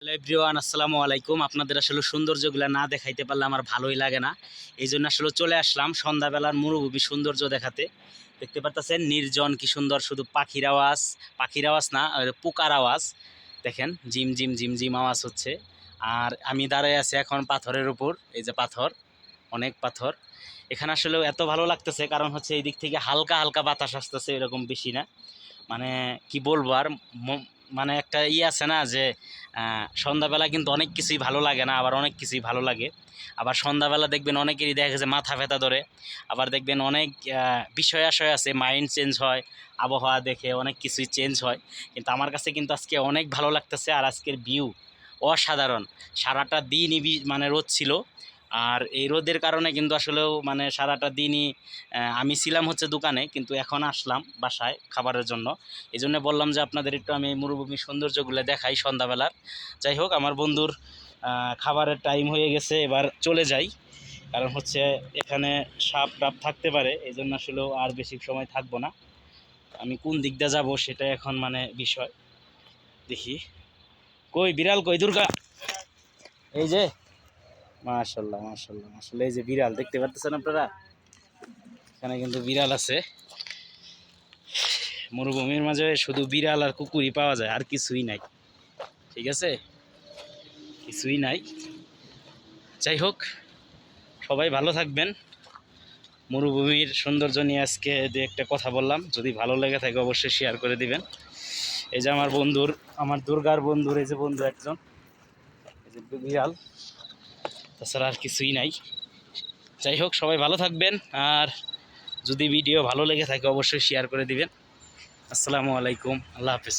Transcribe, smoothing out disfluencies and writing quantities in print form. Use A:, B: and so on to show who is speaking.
A: Hello everyone, আসসালামু আলাইকুম। আপনাদের আসলে সৌন্দর্যগুলো না দেখাইতে পারলে আমার ভালোই লাগে না। এই জন্য আসলে চলে আসলাম সন্ধ্যাবেলার মরুভূমি সৌন্দর্য দেখাতে। দেখতে পারতেছেন নির্জন কি সুন্দর, শুধু পাখির আওয়াজ না, পোকার আওয়াজ। দেখেন ঝিম ঝিম ঝিম ঝিম আওয়াজ হচ্ছে। আর আমি দাঁড়ায় আছি এখন পাথরের উপর। এই যে পাথর, অনেক পাথর। এখানে আসলেও এত ভালো লাগতেছে, কারণ হচ্ছে এই দিক থেকে হালকা হালকা বাতাস আসতেছে, এরকম বেশি না। মানে কি বলবো আর, মানে একটা আছে না যে সন্ধ্যাবেলা কিন্তু অনেক কিছুই ভালো লাগে না, আবার অনেক কিছুই ভালো লাগে। আবার সন্ধ্যাবেলা দেখবেন অনেকেরই দেখা গেছে মাথা ব্যথা ধরে, আবার দেখবেন অনেক বিষয় আশয় আছে, মাইন্ড চেঞ্জ হয়, আবহাওয়া দেখে অনেক কিছুই চেঞ্জ হয়। কিন্তু আমার কাছে কিন্তু আজকে অনেক ভালো লাগতেছে। আর আজকের ভিউ অসাধারণ। সারাটা দিনই মানে রোদ ছিল। আর এই রোদের কারণে কিন্তু আসলেও মানে সারাটা দিনই আমি ছিলাম হচ্ছে দোকানে, কিন্তু এখন আসলাম বাসায় খাবারের জন্য। এই জন্য বললাম যে আপনাদের একটু আমি মরুভূমির সৌন্দর্যগুলো দেখাই সন্ধ্যাবেলার। যাই হোক, আমার বন্ধুর খাবারের টাইম হয়ে গেছে, এবার চলে যাই। কারণ হচ্ছে এখানে সাপ টাপ থাকতে পারে, এই জন্য আসলেও আর বেশি সময় থাকবো না। আমি কোন দিক দিয়ে যাবো সেটা এখন মানে বিষয়। দেখি কই বিড়াল, কই দুর্গা। এই যে মাশাল্লাহ মাশাল্লাহ মাশাল্লাহ, এই যে বিড়াল দেখতে পাচ্ছেন আপনারা, এখানে কিন্তু বিড়াল আছে। মরুভূমির মাঝে শুধু বিড়াল আর কুকুরই পাওয়া যায়, আর কিছুই নাই। ঠিক আছে, কিছুই নাই। যাই হোক, সবাই ভালো থাকবেন। মরুভূমির সৌন্দর্য নিয়ে আজকে দু একটা কথা বললাম, যদি ভালো লেগে থাকে অবশ্যই শেয়ার করে দিবেন। এই যে আমার বন্ধুর, আমার দুর্গার বন্ধুর এই যে বন্ধু একজন, এই যে বিড়াল, তাছাড়া আর কিছুই নাই। যাই হোক, সবাই ভালো থাকবেন। আর যদি ভিডিও ভালো লেগে থাকে অবশ্যই শেয়ার করে দিবেন। আসসালামু আলাইকুম, আল্লাহ হাফেজ।